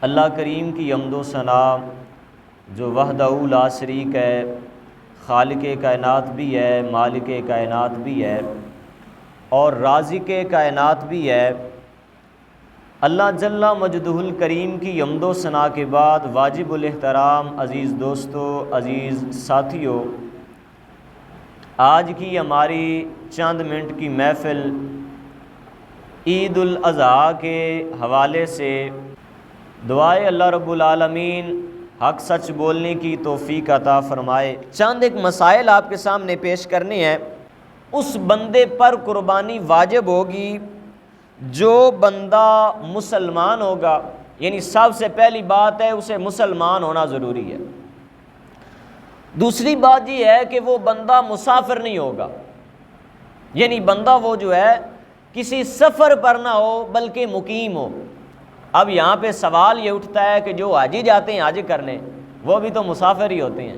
اللہ کریم کی حمد و ثنا جو وحدہ لا شریک ہے، خالق کائنات بھی ہے، مالک کائنات بھی ہے اور رازق کائنات بھی ہے۔ اللہ جل مجدہ الکریم کی حمد و ثنا کے بعد واجب الاحترام عزیز دوستو، عزیز ساتھیو، آج کی ہماری چند منٹ کی محفل عید الاضحیٰ کے حوالے سے دعائے اللہ رب العالمین حق سچ بولنے کی توفیق عطا فرمائے۔ چند ایک مسائل آپ کے سامنے پیش کرنے ہیں۔ اس بندے پر قربانی واجب ہوگی جو بندہ مسلمان ہوگا، یعنی سب سے پہلی بات ہے اسے مسلمان ہونا ضروری ہے۔ دوسری بات یہ ہے کہ وہ بندہ مسافر نہیں ہوگا، یعنی بندہ وہ جو ہے کسی سفر پر نہ ہو بلکہ مقیم ہو۔ اب یہاں پہ سوال یہ اٹھتا ہے کہ جو حاجی جاتے ہیں حج کرنے وہ بھی تو مسافر ہی ہوتے ہیں،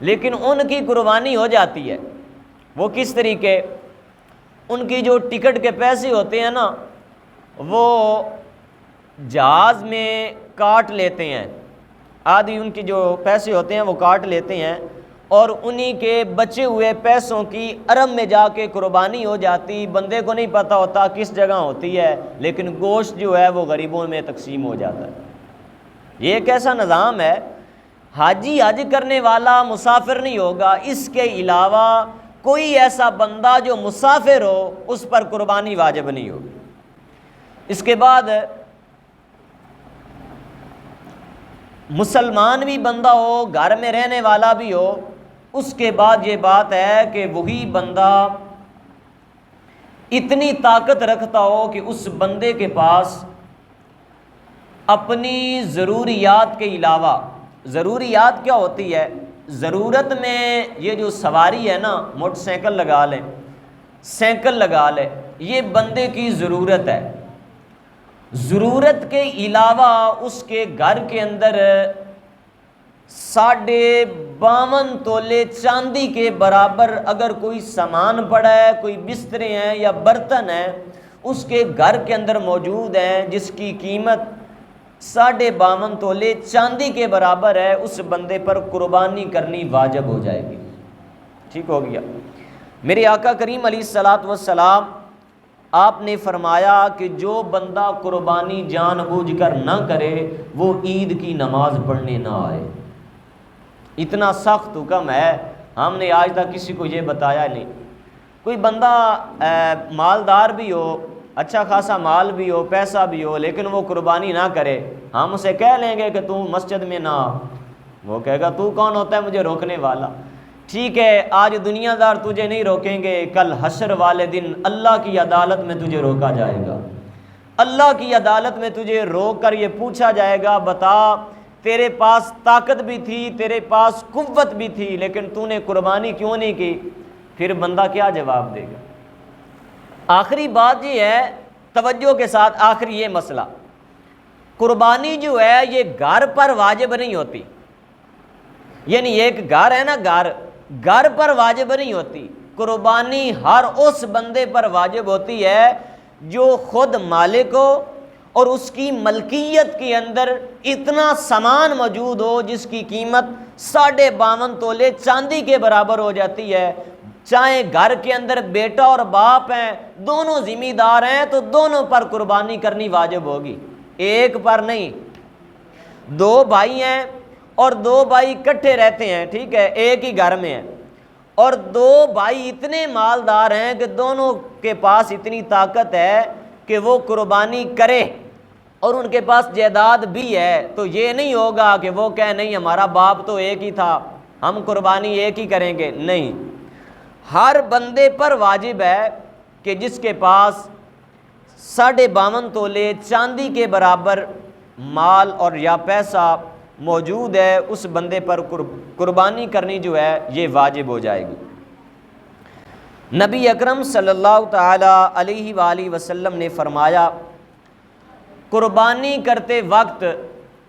لیکن ان کی قربانی ہو جاتی ہے۔ وہ کس طریقے؟ ان کی جو ٹکٹ کے پیسے ہوتے ہیں نا وہ جہاز میں کاٹ لیتے ہیں، آدھی ان کی جو پیسے ہوتے ہیں وہ کاٹ لیتے ہیں اور انہی کے بچے ہوئے پیسوں کی عرب میں جا کے قربانی ہو جاتی، بندے کو نہیں پتہ ہوتا کس جگہ ہوتی ہے، لیکن گوشت جو ہے وہ غریبوں میں تقسیم ہو جاتا ہے۔ یہ ایک ایسا نظام ہے، حاجی حج کرنے والا مسافر نہیں ہوگا، اس کے علاوہ کوئی ایسا بندہ جو مسافر ہو اس پر قربانی واجب نہیں ہوگی۔ اس کے بعد مسلمان بھی بندہ ہو، گھر میں رہنے والا بھی ہو، اس کے بعد یہ بات ہے کہ وہی بندہ اتنی طاقت رکھتا ہو کہ اس بندے کے پاس اپنی ضروریات کے علاوہ، ضروریات کیا ہوتی ہے؟ ضرورت میں یہ جو سواری ہے نا، موٹر سائیکل لگا لیں، سائیکل لگا لیں، یہ بندے کی ضرورت ہے۔ ضرورت کے علاوہ اس کے گھر کے اندر 52.5 تولے چاندی کے برابر اگر کوئی سامان پڑا ہے، کوئی بسترے ہیں یا برتن ہیں اس کے گھر کے اندر موجود ہیں جس کی قیمت 52.5 تولے چاندی کے برابر ہے، اس بندے پر قربانی کرنی واجب ہو جائے گی۔ ٹھیک ہو گیا؟ میرے آقا کریم علیہ الصلاۃ والسلام آپ نے فرمایا کہ جو بندہ قربانی جان بوجھ کر نہ کرے وہ عید کی نماز پڑھنے نہ آئے۔ اتنا سخت حکم ہے، ہم نے آج تک کسی کو یہ بتایا نہیں۔ کوئی بندہ مالدار بھی ہو، اچھا خاصا مال بھی ہو، پیسہ بھی ہو، لیکن وہ قربانی نہ کرے، ہم اسے کہہ لیں گے کہ تو مسجد میں نہ آ، وہ کہے گا تو کون ہوتا ہے مجھے روکنے والا؟ ٹھیک ہے، آج دنیا دار تجھے نہیں روکیں گے، کل حشر والے دن اللہ کی عدالت میں تجھے روکا جائے گا۔ اللہ کی عدالت میں تجھے روک کر یہ پوچھا جائے گا، بتا تیرے پاس طاقت بھی تھی، تیرے پاس قوت بھی تھی، لیکن تو نے قربانی کیوں نہیں کی؟ پھر بندہ کیا جواب دے گا؟ آخری بات یہ ہے، توجہ کے ساتھ آخری یہ مسئلہ، قربانی جو ہے یہ گھر پر واجب نہیں ہوتی، یعنی ایک گھر ہے نا، گھر پر واجب نہیں ہوتی۔ قربانی ہر اس بندے پر واجب ہوتی ہے جو خود مالک ہو اور اس کی ملکیت کے اندر اتنا سامان موجود ہو جس کی قیمت 52.5 تولے چاندی کے برابر ہو جاتی ہے۔ چاہے گھر کے اندر بیٹا اور باپ ہیں، دونوں ذمہ دار ہیں تو دونوں پر قربانی کرنی واجب ہوگی، ایک پر نہیں۔ 2 بھائی ہیں اور 2 بھائی اکٹھے رہتے ہیں، ٹھیک ہے، ایک ہی گھر میں ہیں، اور 2 بھائی اتنے مالدار ہیں کہ دونوں کے پاس اتنی طاقت ہے کہ وہ قربانی کرے اور ان کے پاس جائیداد بھی ہے، تو یہ نہیں ہوگا کہ وہ کہے نہیں ہمارا باپ تو ایک ہی تھا، ہم قربانی ایک ہی کریں گے۔ نہیں، ہر بندے پر واجب ہے کہ جس کے پاس 52.5 تولے چاندی کے برابر مال اور یا پیسہ موجود ہے اس بندے پر قربانی کرنی جو ہے یہ واجب ہو جائے گی۔ نبی اکرم صلی اللہ تعالی علیہ وآلہ وسلم نے فرمایا، قربانی کرتے وقت،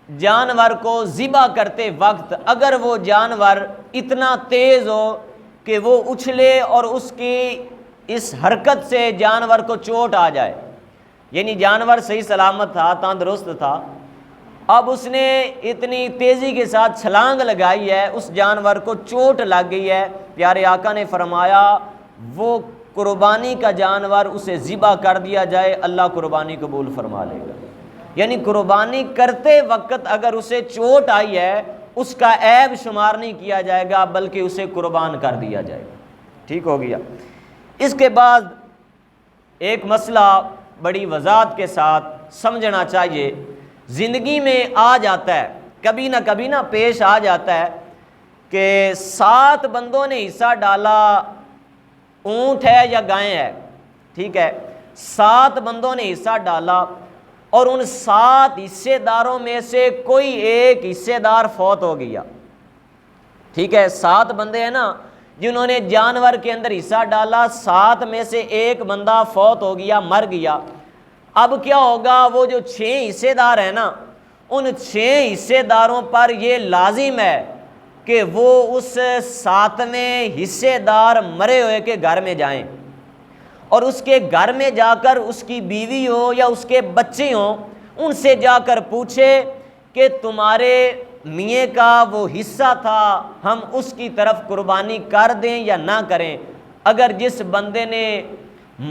جانور کو ذبح کرتے وقت اگر وہ جانور اتنا تیز ہو کہ وہ اچھلے اور اس کی اس حرکت سے جانور کو چوٹ آ جائے، یعنی جانور صحیح سلامت تھا، تندرست تھا، اب اس نے اتنی تیزی کے ساتھ چھلانگ لگائی ہے، اس جانور کو چوٹ لگ گئی ہے، پیارے آقا نے فرمایا وہ قربانی کا جانور اسے ذبح کر دیا جائے، اللہ قربانی قبول فرما لے گا۔ یعنی قربانی کرتے وقت اگر اسے چوٹ آئی ہے اس کا عیب شمار نہیں کیا جائے گا، بلکہ اسے قربان کر دیا جائے گا۔ ٹھیک ہو گیا۔ اس کے بعد ایک مسئلہ بڑی وضاحت کے ساتھ سمجھنا چاہیے، زندگی میں آ جاتا ہے، کبھی نہ پیش آ جاتا ہے کہ 7 بندوں نے حصہ ڈالا، اونٹ ہے یا گائے ہے، ٹھیک ہے، 7 بندوں نے حصہ ڈالا اور ان 7 حصے داروں میں سے کوئی ایک حصے دار فوت ہو گیا، ٹھیک ہے، 7 بندے ہیں نا جنہوں نے جانور کے اندر حصہ ڈالا، 7 میں سے ایک بندہ فوت ہو گیا، مر گیا۔ اب کیا ہوگا، وہ جو 6 حصے دار ہیں نا، ان 6 حصے داروں پر یہ لازم ہے کہ وہ اس 7ویں حصے دار مرے ہوئے کے گھر میں جائیں اور اس کے گھر میں جا کر اس کی بیوی ہو یا اس کے بچے ہوں، ان سے جا کر پوچھے کہ تمہارے میاں کا وہ حصہ تھا، ہم اس کی طرف قربانی کر دیں یا نہ کریں۔ اگر جس بندے نے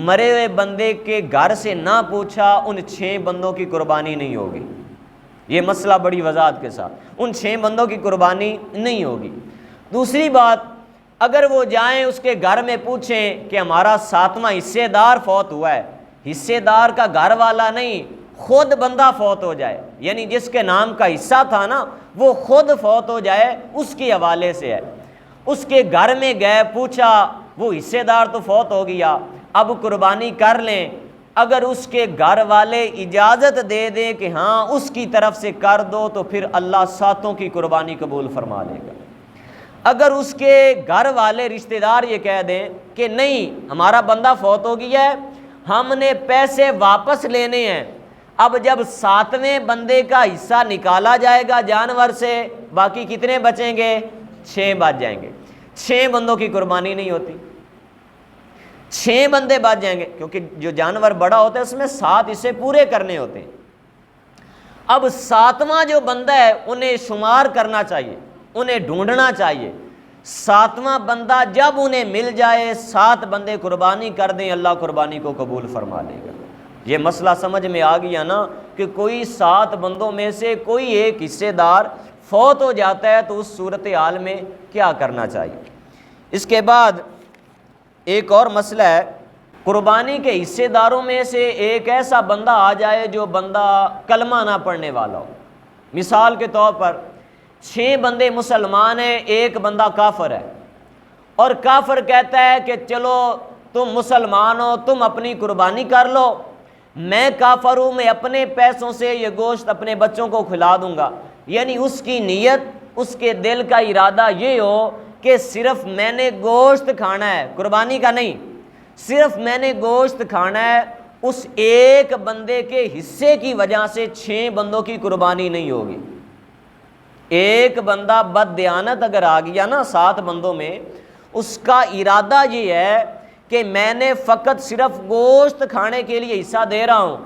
مرے ہوئے بندے کے گھر سے نہ پوچھا، ان 6 بندوں کی قربانی نہیں ہوگی۔ یہ مسئلہ بڑی وضاحت کے ساتھ، ان 6 بندوں کی قربانی نہیں ہوگی۔ دوسری بات، اگر وہ جائیں اس کے گھر میں پوچھیں کہ ہمارا 7واں حصے دار فوت ہوا ہے، حصے دار کا گھر والا نہیں، خود بندہ فوت ہو جائے، یعنی جس کے نام کا حصہ تھا نا وہ خود فوت ہو جائے، اس کے حوالے سے ہے۔ اس کے گھر میں گئے، پوچھا، وہ حصے دار تو فوت ہو گیا، اب قربانی کر لیں۔ اگر اس کے گھر والے اجازت دے دیں کہ ہاں اس کی طرف سے کر دو، تو پھر اللہ 7 کی قربانی قبول فرما لے گا۔ اگر اس کے گھر والے رشتہ دار یہ کہہ دیں کہ نہیں ہمارا بندہ فوت ہو گیا ہے، ہم نے پیسے واپس لینے ہیں، اب جب 7ویں بندے کا حصہ نکالا جائے گا جانور سے، باقی کتنے بچیں گے؟ 6 بچ جائیں گے۔ 6 بندوں کی قربانی نہیں ہوتی، 6 بندے بچ جائیں گے، کیونکہ جو جانور بڑا ہوتا ہے اس میں 7 حصے پورے کرنے ہوتے ہیں۔ اب 7واں جو بندہ ہے انہیں شمار کرنا چاہیے، انہیں ڈھونڈنا چاہیے۔ 7واں بندہ جب انہیں مل جائے، 7 بندے قربانی کر دیں، اللہ قربانی کو قبول فرما لے گا۔ یہ مسئلہ سمجھ میں آ گیا نا کہ کوئی 7 بندوں میں سے کوئی ایک حصے دار فوت ہو جاتا ہے تو اس صورتحال میں کیا کرنا چاہیے۔ اس کے بعد ایک اور مسئلہ ہے، قربانی کے حصے داروں میں سے ایک ایسا بندہ آ جائے جو بندہ کلمہ نہ پڑھنے والا ہو۔ مثال کے طور پر 6 بندے مسلمان ہیں، ایک بندہ کافر ہے، اور کافر کہتا ہے کہ چلو تم مسلمان ہو، تم اپنی قربانی کر لو، میں کافر ہوں، میں اپنے پیسوں سے یہ گوشت اپنے بچوں کو کھلا دوں گا۔ یعنی اس کی نیت، اس کے دل کا ارادہ یہ ہو کہ صرف میں نے گوشت کھانا ہے، قربانی کا نہیں، صرف میں نے گوشت کھانا ہے۔ اس ایک بندے کے حصے کی وجہ سے 6 بندوں کی قربانی نہیں ہوگی۔ ایک بندہ بد دیانت اگر آ گیا نا 7 بندوں میں، اس کا ارادہ یہ ہے کہ میں نے فقط صرف گوشت کھانے کے لیے حصہ دے رہا ہوں،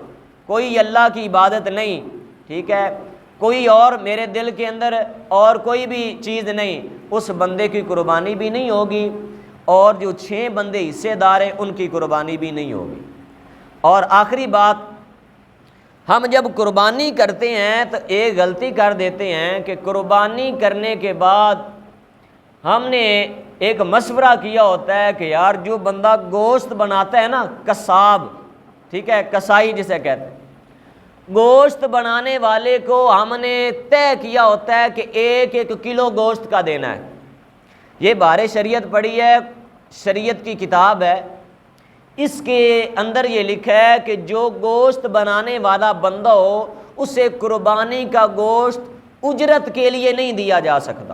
کوئی اللہ کی عبادت نہیں، ٹھیک ہے، کوئی اور میرے دل کے اندر اور کوئی بھی چیز نہیں، اس بندے کی قربانی بھی نہیں ہوگی، اور جو 6 بندے حصے دار ہیں ان کی قربانی بھی نہیں ہوگی۔ اور آخری بات، ہم جب قربانی کرتے ہیں تو ایک غلطی کر دیتے ہیں کہ قربانی کرنے کے بعد ہم نے ایک مشورہ کیا ہوتا ہے کہ یار جو بندہ گوشت بناتا ہے نا، قصاب، ٹھیک ہے، کسائی جسے کہتے ہیں، گوشت بنانے والے کو ہم نے طے کیا ہوتا ہے کہ 1 کلو گوشت کا دینا ہے۔ یہ بارے شریعت پڑھی ہے، شریعت کی کتاب ہے، اس کے اندر یہ لکھا ہے کہ جو گوشت بنانے والا بندہ ہو اسے قربانی کا گوشت اجرت کے لیے نہیں دیا جا سکتا،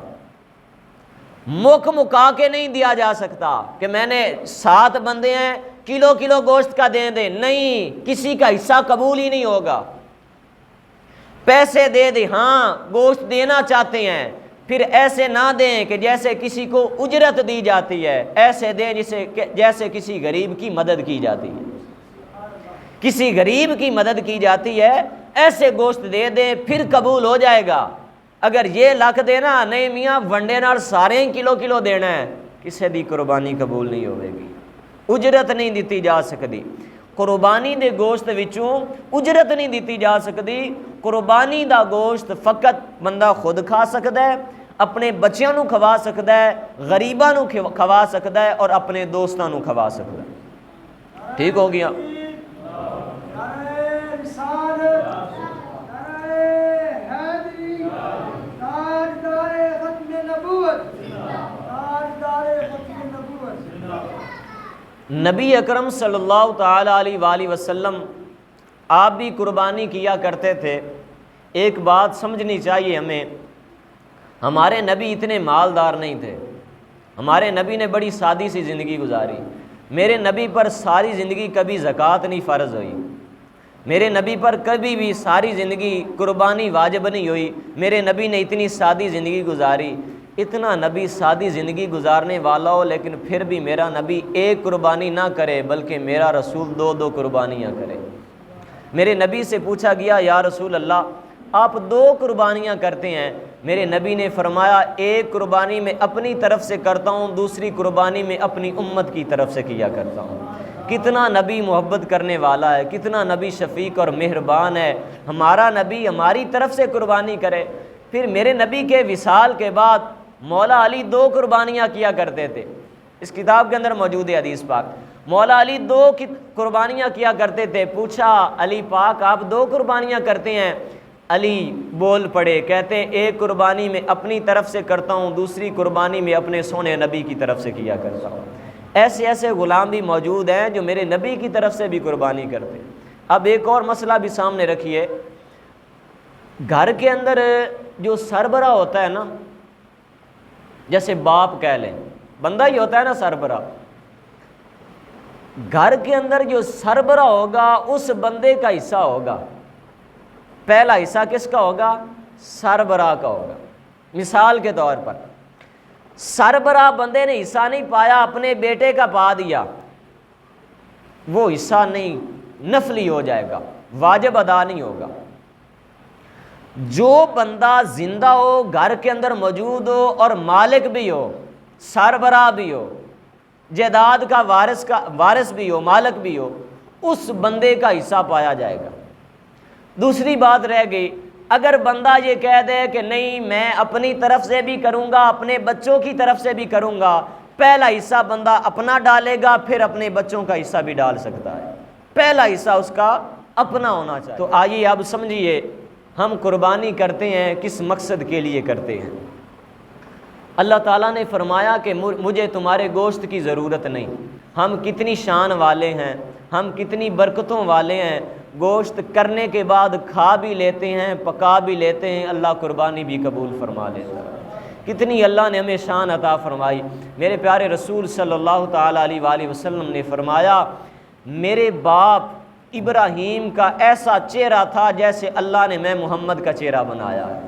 مکا کے نہیں دیا جا سکتا کہ میں نے 7 بندے ہیں کلو گوشت کا دے دیں، نہیں، کسی کا حصہ قبول ہی نہیں ہوگا۔ پیسے دے دیں، ہاں گوشت دینا چاہتے ہیں، پھر ایسے نہ دیں کہ جیسے کسی کو اجرت دی جاتی ہے، ایسے دیں جیسے کسی غریب کی مدد کی جاتی ہے، کسی غریب کی مدد کی جاتی ہے، ایسے گوشت دے دے پھر قبول ہو جائے گا۔ اگر یہ لکھ دینا نہیں میاں ونڈے نال سارے کلو کلو دینا ہے، کسی دی قربانی قبول نہیں ہوئے گی، اجرت نہیں دیتی جا سکتی۔ قربانی دے گوشت وچوں اجرت نہیں دیتی جا سکتی۔ قربانی دا گوشت فقط بندہ خود کھا سکتا ہے، اپنے بچیاں نو کھوا سکتا ہے، غریباں نو کھوا سکتا ہے اور اپنے دوستاں نو کھوا سکتا ہے۔ ٹھیک ہو گیا؟ نبی اکرم صلی اللہ تعالی علیہ وآلہ وسلم آپ بھی قربانی کیا کرتے تھے۔ ایک بات سمجھنی چاہیے ہمیں، ہمارے نبی اتنے مالدار نہیں تھے، ہمارے نبی نے بڑی سادی سی زندگی گزاری۔ میرے نبی پر ساری زندگی کبھی زکوٰۃ نہیں فرض ہوئی، میرے نبی پر کبھی بھی ساری زندگی قربانی واجب نہیں ہوئی۔ میرے نبی نے اتنی سادی زندگی گزاری۔ اتنا نبی سادی زندگی گزارنے والا ہو لیکن پھر بھی میرا نبی ایک قربانی نہ کرے بلکہ میرا رسول دو قربانیاں کرے۔ میرے نبی سے پوچھا گیا یا رسول اللہ آپ 2 قربانیاں کرتے ہیں؟ میرے نبی نے فرمایا ایک قربانی میں اپنی طرف سے کرتا ہوں، دوسری قربانی میں اپنی امت کی طرف سے کیا کرتا ہوں۔ کتنا نبی محبت کرنے والا ہے، کتنا نبی شفیق اور مہربان ہے۔ ہمارا نبی ہماری طرف سے قربانی کرے۔ پھر میرے نبی کے وصال کے بعد مولا علی 2 قربانیاں کیا کرتے تھے، اس کتاب کے اندر موجود ہے حدیث پاک۔ مولا علی 2 قربانیاں کیا کرتے تھے۔ پوچھا علی پاک آپ 2 قربانیاں کرتے ہیں؟ علی بول پڑے، کہتے ہیں ایک قربانی میں اپنی طرف سے کرتا ہوں، دوسری قربانی میں اپنے سونے نبی کی طرف سے کیا کرتا ہوں۔ ایسے ایسے غلام بھی موجود ہیں جو میرے نبی کی طرف سے بھی قربانی کرتے ہیں۔ اب ایک اور مسئلہ بھی سامنے رکھیے، گھر کے اندر جو سربراہ ہوتا ہے نا، جیسے باپ کہہ لیں، بندہ ہی ہوتا ہے نا سربراہ، گھر کے اندر جو سربراہ ہوگا اس بندے کا حصہ ہوگا۔ پہلا حصہ کس کا ہوگا؟ سربراہ کا ہوگا۔ مثال کے طور پر سربراہ بندے نے حصہ نہیں پایا، اپنے بیٹے کا پا دیا، وہ حصہ نہیں، نفلی ہو جائے گا، واجب ادا نہیں ہوگا۔ جو بندہ زندہ ہو، گھر کے اندر موجود ہو اور مالک بھی ہو، سربراہ بھی ہو، جائیداد کا وارث بھی ہو، مالک بھی ہو، اس بندے کا حصہ پایا جائے گا۔ دوسری بات رہ گئی، اگر بندہ یہ کہہ دے کہ نہیں میں اپنی طرف سے بھی کروں گا، اپنے بچوں کی طرف سے بھی کروں گا، پہلا حصہ بندہ اپنا ڈالے گا، پھر اپنے بچوں کا حصہ بھی ڈال سکتا ہے، پہلا حصہ اس کا اپنا ہونا چاہیے۔ تو آئیے اب سمجھیے ہم قربانی کرتے ہیں کس مقصد کے لیے کرتے ہیں۔ اللہ تعالیٰ نے فرمایا کہ مجھے تمہارے گوشت کی ضرورت نہیں۔ ہم کتنی شان والے ہیں، ہم کتنی برکتوں والے ہیں، گوشت کرنے کے بعد کھا بھی لیتے ہیں، پکا بھی لیتے ہیں، اللہ قربانی بھی قبول فرما لیتا ہے۔ کتنی اللہ نے ہمیں شان عطا فرمائی۔ میرے پیارے رسول صلی اللہ تعالیٰ علیہ وآلہ وسلم نے فرمایا میرے باپ ابراہیم کا ایسا چہرہ تھا جیسے اللہ نے میں محمد کا چہرہ بنایا ہے۔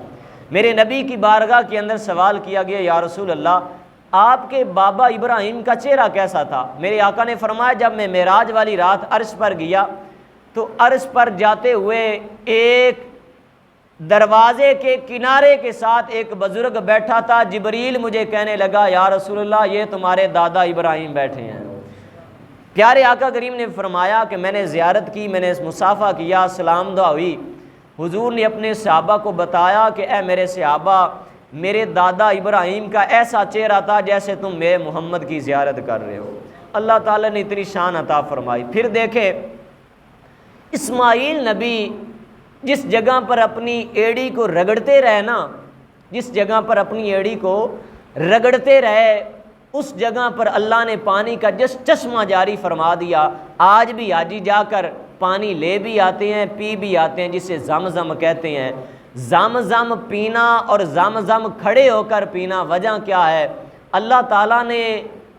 میرے نبی کی بارگاہ کے اندر سوال کیا گیا یا رسول اللہ آپ کے بابا ابراہیم کا چہرہ کیسا تھا؟ میرے آقا نے فرمایا جب میں معراج والی رات عرش پر گیا تو عرش پر جاتے ہوئے ایک دروازے کے کنارے کے ساتھ ایک بزرگ بیٹھا تھا، جبریل مجھے کہنے لگا یا رسول اللہ یہ تمہارے دادا ابراہیم بیٹھے ہیں۔ پیارے آقا کریم نے فرمایا کہ میں نے زیارت کی، میں نے مصافحہ کیا، سلام دعا ہوئی۔ حضور نے اپنے صحابہ کو بتایا کہ اے میرے صحابہ میرے دادا ابراہیم کا ایسا چہرہ تھا جیسے تم میرے محمد کی زیارت کر رہے ہو۔ اللہ تعالیٰ نے اتنی شان عطا فرمائی۔ پھر دیکھے اسماعیل نبی جس جگہ پر اپنی ایڑی کو رگڑتے رہے نا، جس جگہ پر اپنی ایڑی کو رگڑتے رہے اس جگہ پر اللہ نے پانی کا چشمہ جاری فرما دیا۔ آج بھی حاجی جا کر پانی لے بھی آتے ہیں، پی بھی آتے ہیں، جسے زمزم کہتے ہیں۔ زمزم پینا اور زمزم کھڑے ہو کر پینا، وجہ کیا ہے؟ اللہ تعالیٰ نے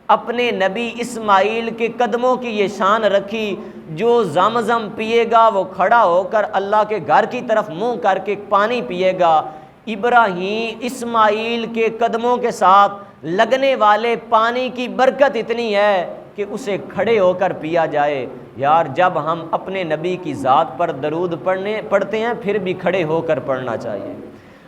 اپنے نبی اسماعیل کے قدموں کی یہ شان رکھی، جو زمزم پیے گا وہ کھڑا ہو کر اللہ کے گھر کی طرف منہ کر کے پانی پیے گا۔ ابراہیم اسماعیل کے قدموں کے ساتھ لگنے والے پانی کی برکت اتنی ہے کہ اسے کھڑے ہو کر پیا جائے۔ یار جب ہم اپنے نبی کی ذات پر درود پڑھتے ہیں پھر بھی کھڑے ہو کر پڑھنا چاہیے۔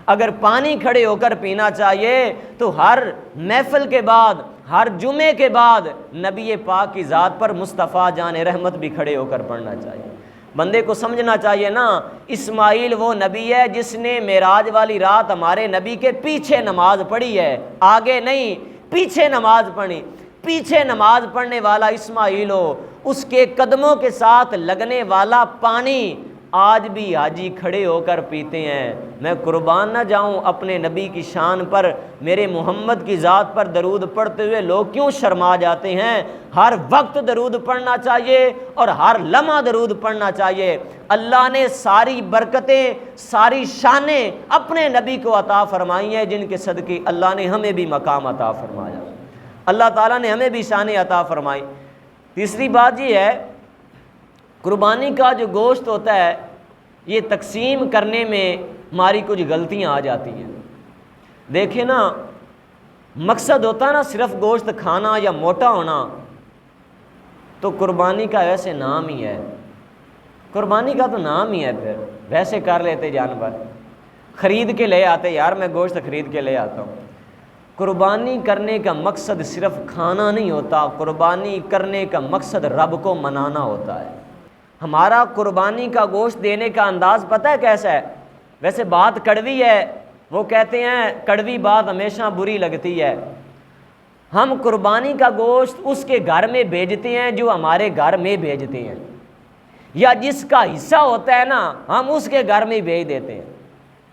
اگر پانی کھڑے ہو کر پینا چاہیے تو ہر محفل کے بعد، ہر جمعے کے بعد نبی پاک کی ذات پر مصطفیٰ جان رحمت بھی کھڑے ہو کر پڑھنا چاہیے۔ بندے کو سمجھنا چاہیے نا، اسماعیل وہ نبی ہے جس نے معراج والی رات ہمارے نبی کے پیچھے نماز پڑھی ہے، آگے نہیں، پیچھے نماز پڑھی۔ پیچھے نماز پڑھنے والا اسماعیل ہو، اس کے قدموں کے ساتھ لگنے والا پانی آج بھی حاجی کھڑے ہو کر پیتے ہیں۔ میں قربان نہ جاؤں اپنے نبی کی شان پر، میرے محمد کی ذات پر درود پڑھتے ہوئے لوگ کیوں شرما جاتے ہیں؟ ہر وقت درود پڑھنا چاہیے اور ہر لمحہ درود پڑھنا چاہیے۔ اللہ نے ساری برکتیں، ساری شانیں اپنے نبی کو عطا فرمائی ہیں، جن کے صدقے اللہ نے ہمیں بھی مقام عطا فرمایا، اللہ تعالیٰ نے ہمیں بھی شانیں عطا فرمائی۔ تیسری بات یہ ہے، قربانی کا جو گوشت ہوتا ہے یہ تقسیم کرنے میں ہماری کچھ غلطیاں آ جاتی ہیں۔ دیکھیں نا، مقصد ہوتا ہے نا صرف گوشت کھانا یا موٹا ہونا، تو قربانی کا ویسے نام ہی ہے، قربانی کا تو نام ہی ہے، پھر ویسے کر لیتے جانور، خرید کے لے آتے، یار میں گوشت خرید کے لے آتا ہوں۔ قربانی کرنے کا مقصد صرف کھانا نہیں ہوتا، قربانی کرنے کا مقصد رب کو منانا ہوتا ہے۔ ہمارا قربانی کا گوشت دینے کا انداز پتہ ہے کیسا ہے؟ ویسے بات کڑوی ہے، وہ کہتے ہیں کڑوی بات ہمیشہ بری لگتی ہے۔ ہم قربانی کا گوشت اس کے گھر میں بھیجتے ہیں جو ہمارے گھر میں بھیجتے ہیں، یا جس کا حصہ ہوتا ہے نا ہم اس کے گھر میں بھیج دیتے ہیں۔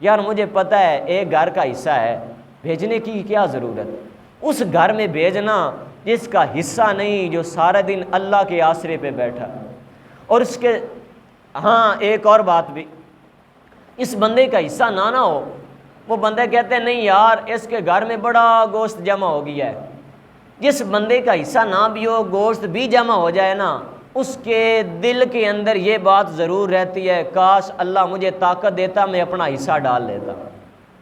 یار مجھے پتہ ہے ایک گھر کا حصہ ہے، بھیجنے کی کیا ضرورت؟ اس گھر میں بھیجنا جس کا حصہ نہیں، جو سارا دن اللہ کے آسرے پہ بیٹھا۔ اور اس کے ہاں ایک اور بات بھی، اس بندے کا حصہ نہ ہو، وہ بندے کہتے ہیں نہیں یار اس کے گھر میں بڑا گوشت جمع ہو گیا ہے۔ جس بندے کا حصہ نہ بھی ہو، گوشت بھی جمع ہو جائے نا، اس کے دل کے اندر یہ بات ضرور رہتی ہے، کاش اللہ مجھے طاقت دیتا میں اپنا حصہ ڈال لیتا۔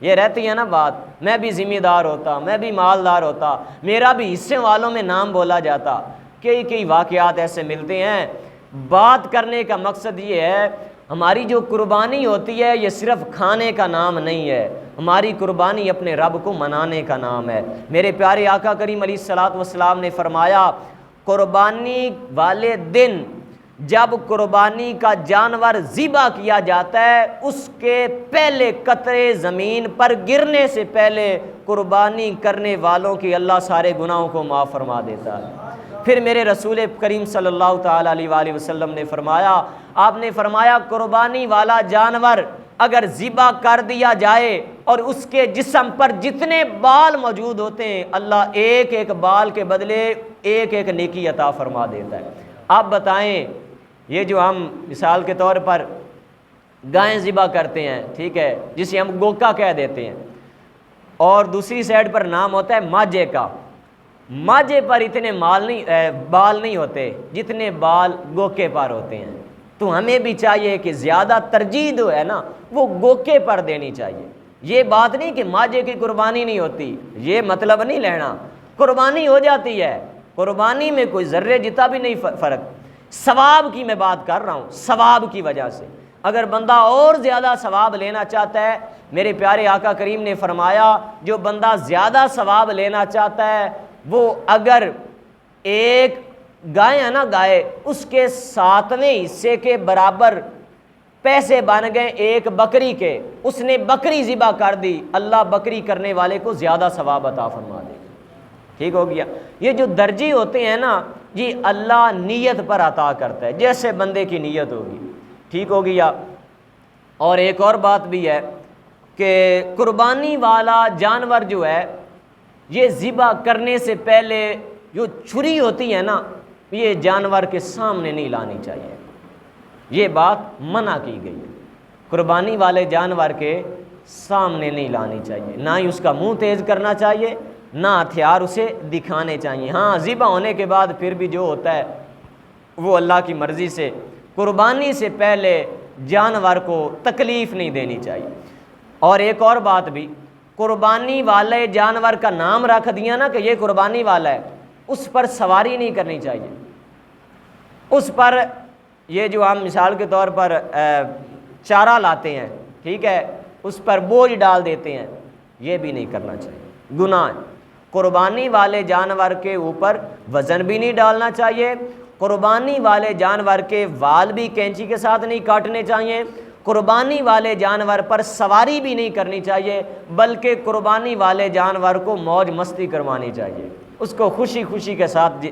یہ رہتی ہے نا بات، میں بھی ذمہ دار ہوتا، میں بھی مالدار ہوتا، میرا بھی حصے والوں میں نام بولا جاتا۔ کئی واقعات ایسے ملتے ہیں۔ بات کرنے کا مقصد یہ ہے، ہماری جو قربانی ہوتی ہے یہ صرف کھانے کا نام نہیں ہے، ہماری قربانی اپنے رب کو منانے کا نام ہے۔ میرے پیارے آقا کریم علیہ الصلوۃ والسلام نے فرمایا، قربانی والے دن جب قربانی کا جانور ذبح کیا جاتا ہے، اس کے پہلے قطرے زمین پر گرنے سے پہلے قربانی کرنے والوں کی اللہ سارے گناہوں کو معاف فرما دیتا ہے۔ پھر میرے رسول کریم صلی اللہ تعالیٰ علیہ وآلہ وسلم نے فرمایا، آپ نے فرمایا قربانی والا جانور اگر ذبح کر دیا جائے اور اس کے جسم پر جتنے بال موجود ہوتے ہیں، اللہ ایک ایک بال کے بدلے ایک ایک نیکی عطا فرما دیتا ہے۔ آپ بتائیں، یہ جو ہم مثال کے طور پر گائیں ذبح کرتے ہیں، ٹھیک ہے، جسے ہم گوکا کہہ دیتے ہیں، اور دوسری سائڈ پر نام ہوتا ہے ماجے کا، ماجے پر اتنے بال نہیں ہوتے جتنے بال گوکے پر ہوتے ہیں، تو ہمیں بھی چاہیے کہ زیادہ ترجیح جو ہے نا وہ گوکے پر دینی چاہیے۔ یہ بات نہیں کہ ماجے کی قربانی نہیں ہوتی، یہ مطلب نہیں لینا، قربانی ہو جاتی ہے، قربانی میں کوئی ذرے جتا بھی نہیں فرق۔ ثواب کی میں بات کر رہا ہوں، ثواب کی وجہ سے اگر بندہ اور زیادہ ثواب لینا چاہتا ہے، میرے پیارے آقا کریم نے فرمایا جو بندہ زیادہ ثواب لینا چاہتا ہے وہ اگر ایک گائے ہے نا، گائے اس کے 7ویں حصے کے برابر پیسے بن گئے ایک بکری کے، اس نے بکری ذبح کر دی، اللہ بکری کرنے والے کو زیادہ ثواب عطا فرما دے۔ ٹھیک ہو گیا؟ یہ جو درجے ہوتے ہیں نا، جی اللہ نیت پر عطا کرتا ہے، جیسے بندے کی نیت ہوگی۔ ٹھیک ہو گیا؟ اور ایک اور بات بھی ہے کہ قربانی والا جانور جو ہے یہ ذبح کرنے سے پہلے جو چھری ہوتی ہے نا، یہ جانور کے سامنے نہیں لانی چاہیے، یہ بات منع کی گئی ہے، قربانی والے جانور کے سامنے نہیں لانی چاہیے، نہ ہی اس کا منہ تیز کرنا چاہیے، نہ ہتھیار اسے دکھانے چاہیے۔ ہاں ذبح ہونے کے بعد پھر بھی جو ہوتا ہے وہ اللہ کی مرضی سے، قربانی سے پہلے جانور کو تکلیف نہیں دینی چاہیے۔ اور ایک اور بات بھی، قربانی والے جانور کا نام رکھ دیا نا کہ یہ قربانی والا ہے، اس پر سواری نہیں کرنی چاہیے۔ اس پر یہ جو ہم مثال کے طور پر چارہ لاتے ہیں، ٹھیک ہے، اس پر بوجھ ڈال دیتے ہیں، یہ بھی نہیں کرنا چاہیے، گناہ ہے۔ قربانی والے جانور کے اوپر وزن بھی نہیں ڈالنا چاہیے، قربانی والے جانور کے وال بھی کینچی کے ساتھ نہیں کاٹنے چاہیے، قربانی والے جانور پر سواری بھی نہیں کرنی چاہیے، بلکہ قربانی والے جانور کو موج مستی کروانی چاہیے، اس کو خوشی خوشی کے ساتھ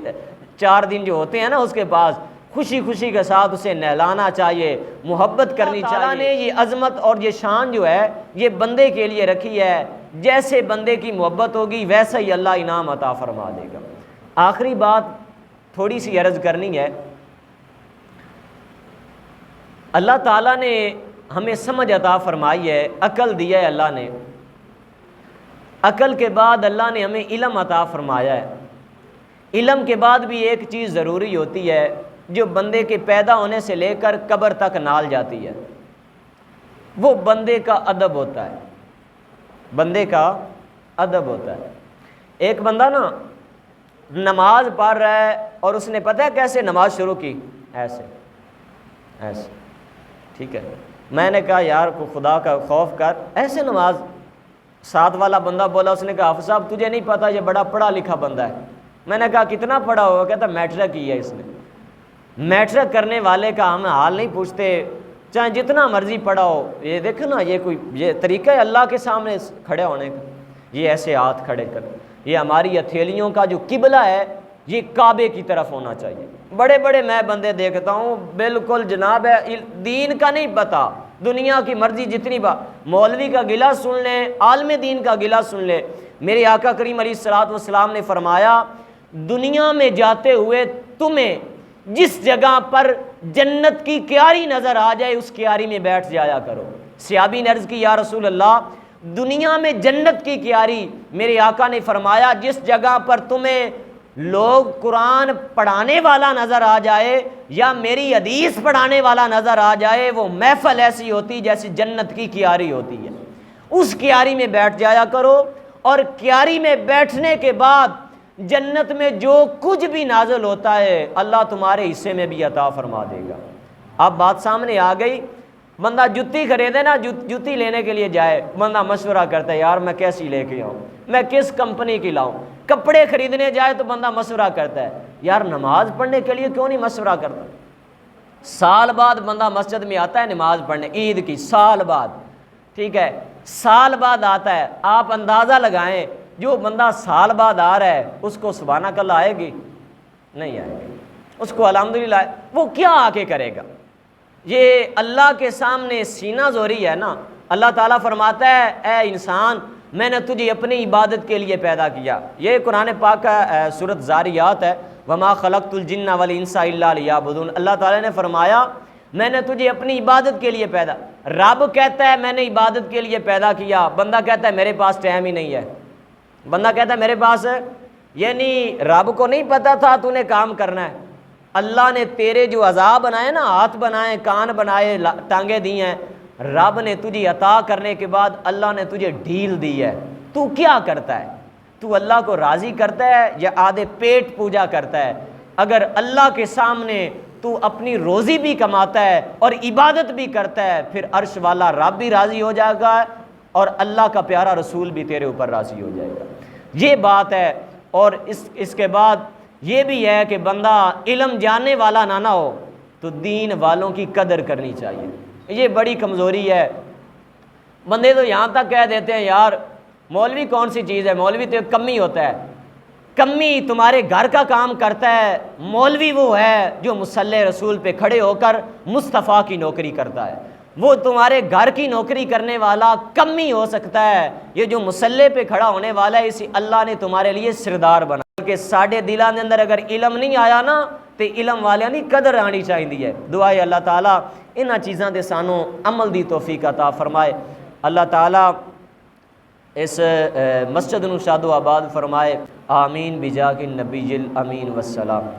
4 دن جو ہوتے ہیں نا اس کے پاس خوشی خوشی کے ساتھ اسے نہلانا چاہیے، محبت کرنی چاہیے۔ اللہ نے یہ عظمت اور یہ شان جو ہے یہ بندے کے لیے رکھی ہے، جیسے بندے کی محبت ہوگی ویسا ہی اللہ انعام عطا فرما دے گا۔ آخری بات تھوڑی سی عرض کرنی ہے، اللہ تعالیٰ نے ہمیں سمجھ عطا فرمائی ہے، عقل دیا ہے اللہ نے، عقل کے بعد اللہ نے ہمیں علم عطا فرمایا ہے۔ علم کے بعد بھی ایک چیز ضروری ہوتی ہے جو بندے کے پیدا ہونے سے لے کر قبر تک نال جاتی ہے، وہ بندے کا ادب ہوتا ہے، بندے کا ادب ہوتا ہے۔ ایک بندہ نا نماز پڑھ رہا ہے اور اس نے پتہ ہے کیسے نماز شروع کی، ایسے ایسے، ٹھیک ہے، میں نے کہا یار کو خدا کا خوف کر، ایسے نماز۔ ساتھ والا بندہ بولا، اس نے کہا حافظ صاحب تجھے نہیں پتا یہ بڑا پڑھا لکھا بندہ ہے۔ میں نے کہا کتنا پڑھا ہوگا؟ کہتا میٹرک کی ہے اس نے۔ میٹرک کرنے والے کا ہم حال نہیں پوچھتے، چاہے جتنا مرضی پڑھا ہو۔ یہ دیکھو نا، یہ طریقہ ہے اللہ کے سامنے کھڑے ہونے کا، یہ ایسے ہاتھ کھڑے کر، یہ ہماری ہتھیلیوں کا جو قبلہ ہے یہ کعبے کی طرف ہونا چاہیے۔ بڑے بڑے میں بندے دیکھتا ہوں بالکل جناب ہے دین کا نہیں پتا، دنیا کی مرضی جتنی مولوی کا گلہ سن لیں، عالم دین کا گلہ سن لیں۔ میرے آقا کریم علیہ الصلوۃ والسلام نے فرمایا دنیا میں جاتے ہوئے تمہیں جس جگہ پر جنت کی کیاری نظر آ جائے اس کیاری میں بیٹھ جایا کرو۔ صحابی نے عرض کی یا رسول اللہ دنیا میں جنت کی کیاری؟ میرے آقا نے فرمایا جس جگہ پر تمہیں لوگ قرآن پڑھانے والا نظر آ جائے یا میری حدیث پڑھانے والا نظر آ جائے، وہ محفل ایسی ہوتی جیسی جنت کی کیاری ہوتی ہے، اس کیاری میں بیٹھ جایا کرو۔ اور کیاری میں بیٹھنے کے بعد جنت میں جو کچھ بھی نازل ہوتا ہے اللہ تمہارے حصے میں بھی عطا فرما دے گا۔ اب بات سامنے آ گئی، بندہ جوتی خریدے نا، جوتی لینے کے لیے جائے، بندہ مشورہ کرتا ہے یار میں کیسی لے کے آؤں، میں کس کمپنی کی لاؤں۔ کپڑے خریدنے جائے تو بندہ مشورہ کرتا ہے یار نماز پڑھنے کے لیے کیوں نہیں مشورہ کرتا۔ سال بعد بندہ مسجد میں آتا ہے نماز پڑھنے، عید کی سال بعد، ٹھیک ہے، سال بعد آتا ہے۔ آپ اندازہ لگائیں جو بندہ سال بعد آ رہا ہے اس کو سبحانک اللہ آئے گی؟ نہیں آئے گی، اس کو الحمدللہ وہ کیا آ کے کرے گا؟ یہ اللہ کے سامنے سینہ زوری ہے نا۔ اللہ تعالیٰ فرماتا ہے اے انسان میں نے تجھے اپنی عبادت کے لیے پیدا کیا۔ یہ قرآن پاک کا سورۃ زاریات ہے، وما خلقت الجن والانس الا لیعبدون۔ اللہ تعالیٰ نے فرمایا میں نے تجھے اپنی عبادت کے لیے پیدا۔ رب کہتا ہے میں نے عبادت کے لیے پیدا کیا، بندہ کہتا ہے میرے پاس ٹائم ہی نہیں ہے، بندہ کہتا ہے میرے پاس ہے، یعنی رب کو نہیں پتا تھا تو نے کام کرنا ہے۔ اللہ نے تیرے جو اعضاء بنائے نا، ہاتھ بنائے، کان بنائے، ٹانگیں دی ہیں، رب نے تجھے عطا کرنے کے بعد اللہ نے تجھے ڈھیل دی ہے، تو کیا کرتا ہے؟ تو اللہ کو راضی کرتا ہے یا آدھے پیٹ پوجا کرتا ہے؟ اگر اللہ کے سامنے تو اپنی روزی بھی کماتا ہے اور عبادت بھی کرتا ہے پھر عرش والا رب بھی راضی ہو جائے گا اور اللہ کا پیارا رسول بھی تیرے اوپر راضی ہو جائے گا۔ یہ بات ہے۔ اور اس کے بعد یہ بھی ہے کہ بندہ علم جاننے والا نہ ہو تو دین والوں کی قدر کرنی چاہیے، یہ بڑی کمزوری ہے۔ بندے تو یہاں تک کہہ دیتے ہیں یار مولوی کون سی چیز ہے، مولوی تو ایک کمی ہوتا ہے، کمی تمہارے گھر کا کام کرتا ہے، مولوی وہ ہے جو مصلی رسول پہ کھڑے ہو کر مصطفیٰ کی نوکری کرتا ہے، وہ تمہارے گھر کی نوکری کرنے والا کمی ہو سکتا ہے، یہ جو مصلی پہ کھڑا ہونے والا ہے اسی اللہ نے تمہارے لیے سردار بنا کہ ساڈے دلاں دے اندر اگر علم نہیں آیا نا تو علم والیاں دی قدر آنی چاہیے ہے۔ دعا ہے اللہ تعالیٰ انہاں چیزاں دے سانوں عمل دی توفیق عطا فرمائے، اللہ تعالیٰ اس مسجد نو شاد و آباد فرمائے، آمین بجاہ النبی الامین والسلام۔